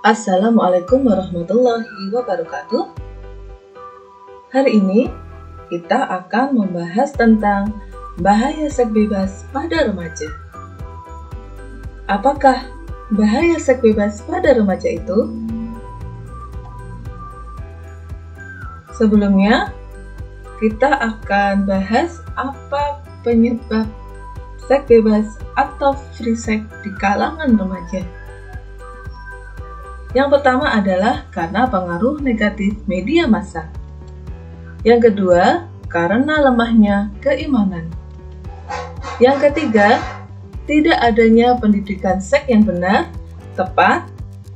Assalamualaikum warahmatullahi wabarakatuh. Hari ini kita akan membahas tentang bahaya seks bebas pada remaja. Apakah bahaya seks bebas pada remaja itu? Sebelumnya, kita akan bahas apa penyebab seks bebas atau free sex di kalangan remaja. Yang pertama adalah karena pengaruh negatif media massa. Yang kedua, karena lemahnya keimanan. Yang ketiga, tidak adanya pendidikan seks yang benar, tepat,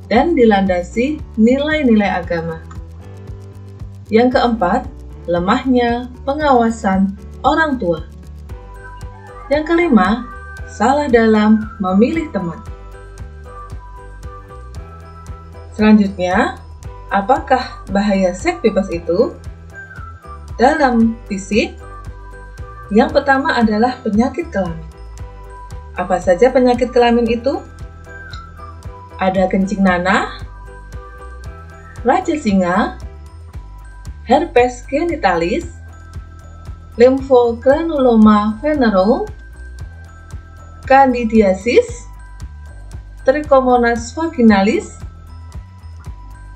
dan dilandasi nilai-nilai agama. Yang keempat, lemahnya pengawasan orang tua. Yang kelima, salah dalam memilih teman. Selanjutnya, apakah bahaya seks bebas itu? Dalam fisik, yang pertama adalah penyakit kelamin. Apa saja penyakit kelamin itu? Ada kencing nanah, raja singa, herpes genitalis, lymphogranuloma venereum, candidiasis, trichomonas vaginalis,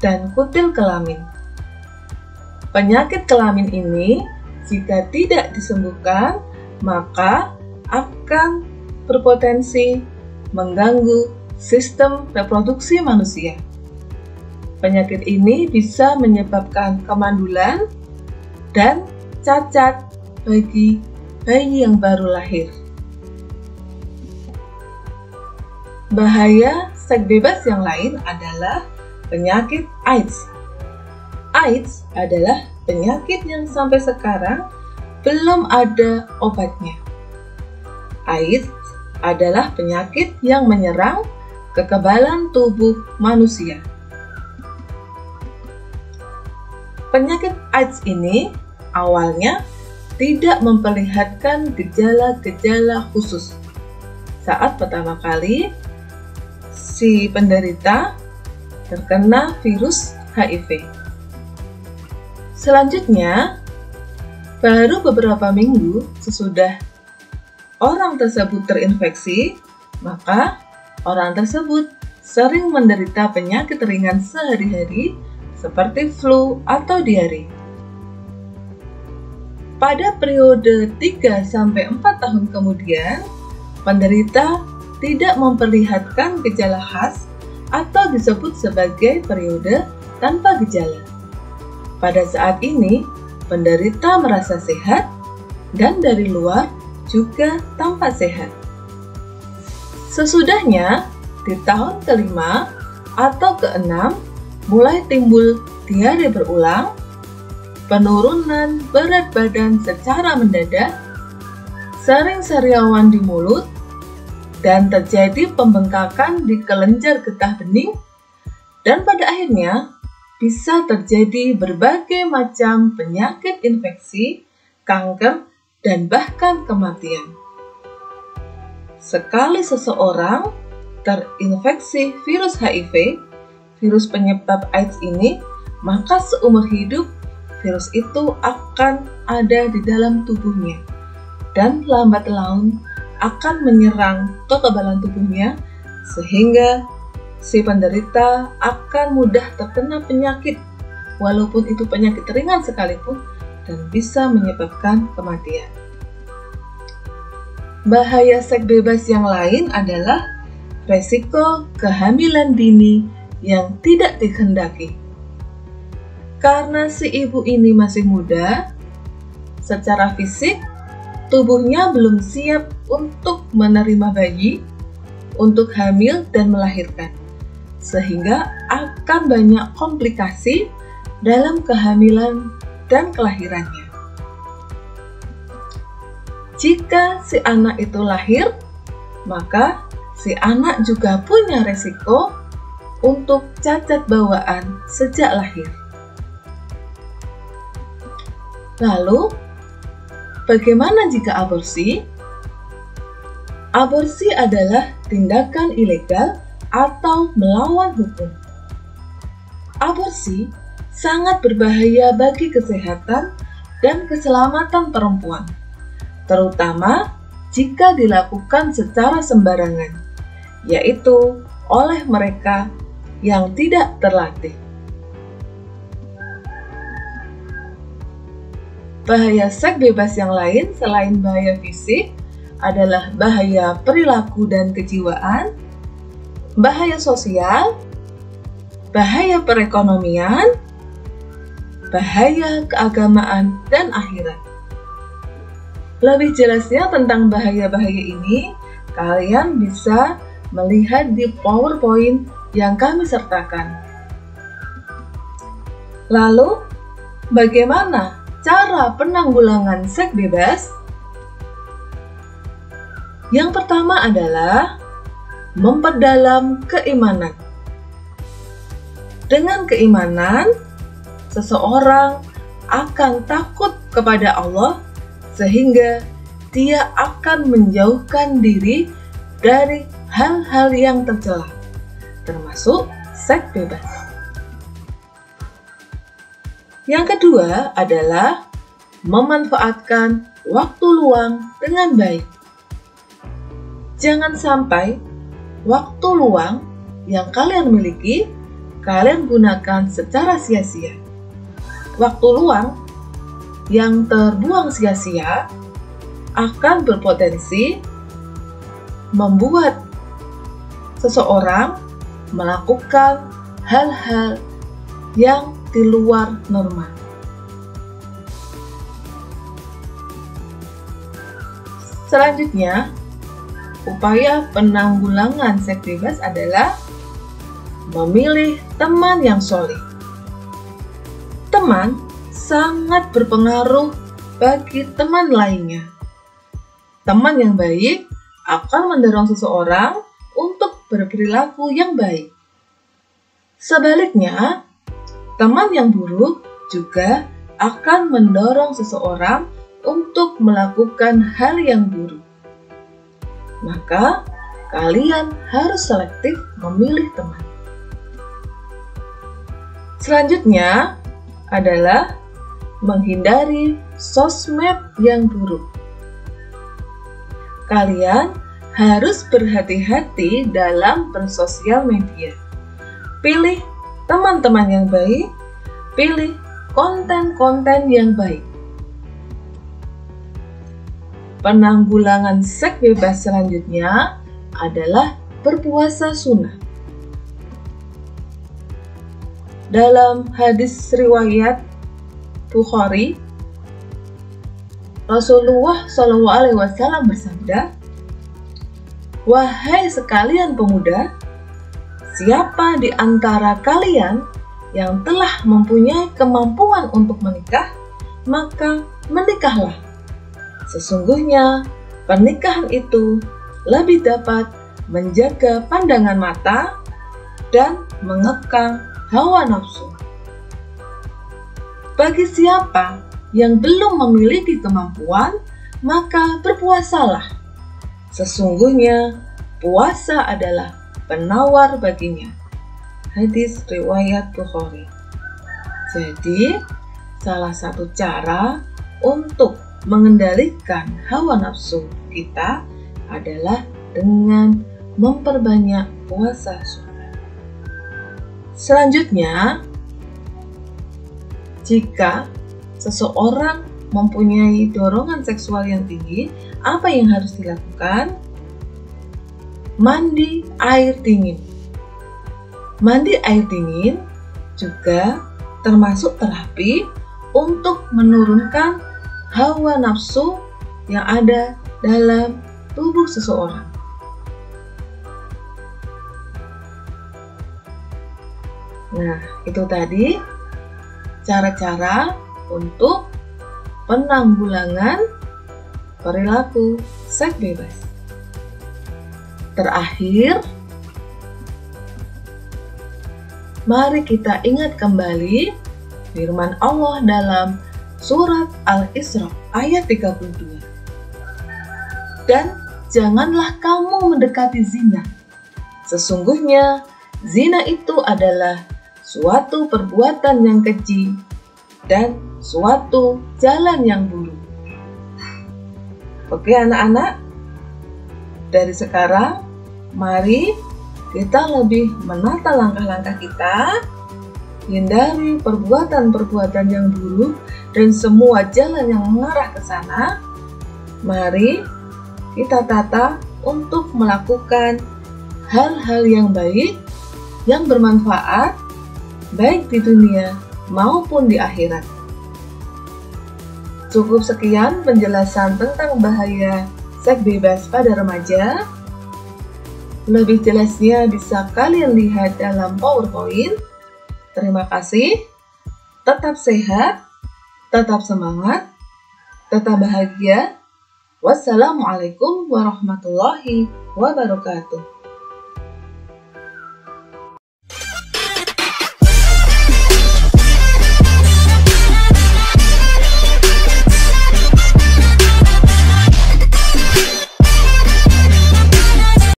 dan kutil kelamin. Penyakit kelamin ini jika tidak disembuhkan maka akan berpotensi mengganggu sistem reproduksi manusia. Penyakit ini bisa menyebabkan kemandulan dan cacat bagi bayi yang baru lahir. Bahaya seks bebas yang lain adalah penyakit AIDS. AIDS adalah penyakit yang sampai sekarang belum ada obatnya. AIDS adalah penyakit yang menyerang kekebalan tubuh manusia. Penyakit AIDS ini awalnya tidak memperlihatkan gejala-gejala khusus. Saat pertama kali si penderita terkena virus HIV. Selanjutnya, baru beberapa minggu sesudah orang tersebut terinfeksi, maka orang tersebut sering menderita penyakit ringan sehari-hari seperti flu atau diare. Pada periode 3-4 tahun kemudian, penderita tidak memperlihatkan gejala khas atau disebut sebagai periode tanpa gejala. Pada saat ini, penderita merasa sehat dan dari luar juga tampak sehat. Sesudahnya, di tahun kelima atau keenam, mulai timbul diare berulang, penurunan berat badan secara mendadak, sering sariawan di mulut, dan terjadi pembengkakan di kelenjar getah bening, dan pada akhirnya bisa terjadi berbagai macam penyakit infeksi, kanker, dan bahkan kematian. Sekali seseorang terinfeksi virus HIV, virus penyebab AIDS ini, maka seumur hidup virus itu akan ada di dalam tubuhnya dan lambat laun akan menyerang kekebalan tubuhnya sehingga si penderita akan mudah terkena penyakit walaupun itu penyakit ringan sekalipun dan bisa menyebabkan kematian. Bahaya seks bebas yang lain adalah resiko kehamilan dini yang tidak dikehendaki. Karena si ibu ini masih muda, secara fisik tubuhnya belum siap untuk menerima bayi, untuk hamil dan melahirkan, sehingga akan banyak komplikasi dalam kehamilan dan kelahirannya. Jika si anak itu lahir, maka si anak juga punya resiko untuk cacat bawaan sejak lahir. Lalu, bagaimana jika aborsi? Aborsi adalah tindakan ilegal atau melawan hukum. Aborsi sangat berbahaya bagi kesehatan dan keselamatan perempuan, terutama jika dilakukan secara sembarangan, yaitu oleh mereka yang tidak terlatih. Bahaya seks bebas yang lain selain bahaya fisik adalah bahaya perilaku dan kejiwaan, bahaya sosial, bahaya perekonomian, bahaya keagamaan, dan akhirat. Lebih jelasnya tentang bahaya-bahaya ini, kalian bisa melihat di PowerPoint yang kami sertakan. Lalu, bagaimana cara penanggulangan seks bebas? Yang pertama adalah memperdalam keimanan. Dengan keimanan, seseorang akan takut kepada Allah sehingga dia akan menjauhkan diri dari hal-hal yang tercela, termasuk seks bebas. Yang kedua adalah memanfaatkan waktu luang dengan baik. Jangan sampai waktu luang yang kalian miliki kalian gunakan secara sia-sia. Waktu luang yang terbuang sia-sia akan berpotensi membuat seseorang melakukan hal-hal yang di luar normal. Selanjutnya, upaya penanggulangan seks bebas adalah memilih teman yang soleh. Teman sangat berpengaruh bagi teman lainnya. Teman yang baik akan mendorong seseorang untuk berperilaku yang baik. Sebaliknya, teman yang buruk juga akan mendorong seseorang untuk melakukan hal yang buruk. Maka, kalian harus selektif memilih teman. Selanjutnya adalah menghindari sosmed yang buruk. Kalian harus berhati-hati dalam bersosial media. Pilih teman-teman yang baik, pilih konten-konten yang baik. Penanggulangan seks bebas selanjutnya adalah berpuasa sunnah. Dalam hadis riwayat Bukhari, Rasulullah SAW bersabda, "Wahai sekalian pemuda, siapa di antara kalian yang telah mempunyai kemampuan untuk menikah, maka menikahlah. Sesungguhnya pernikahan itu lebih dapat menjaga pandangan mata dan mengekang hawa nafsu. Bagi siapa yang belum memiliki kemampuan, maka berpuasalah. Sesungguhnya puasa adalah penawar baginya." Hadis riwayat Bukhari. Jadi, salah satu cara untuk mengendalikan hawa nafsu kita adalah dengan memperbanyak puasa sunnah. Selanjutnya, jika seseorang mempunyai dorongan seksual yang tinggi, apa yang harus dilakukan? Mandi air dingin. Mandi air dingin juga termasuk terapi untuk menurunkan hawa nafsu yang ada dalam tubuh seseorang. Nah, itu tadi cara-cara untuk penanggulangan perilaku seks bebas. Terakhir, mari kita ingat kembali firman Allah dalam surat Al-Isra ayat 32. Dan janganlah kamu mendekati zina. Sesungguhnya zina itu adalah suatu perbuatan yang keji, dan suatu jalan yang buruk. Oke anak-anak, dari sekarang mari kita lebih menata langkah-langkah kita, hindari perbuatan-perbuatan yang buruk dan semua jalan yang mengarah ke sana. Mari kita tata untuk melakukan hal-hal yang baik, yang bermanfaat, baik di dunia maupun di akhirat. Cukup sekian penjelasan tentang bahaya seks bebas pada remaja. Lebih jelasnya bisa kalian lihat dalam PowerPoint. Terima kasih. Tetap sehat, tetap semangat, tetap bahagia. Wassalamualaikum warahmatullahi wabarakatuh.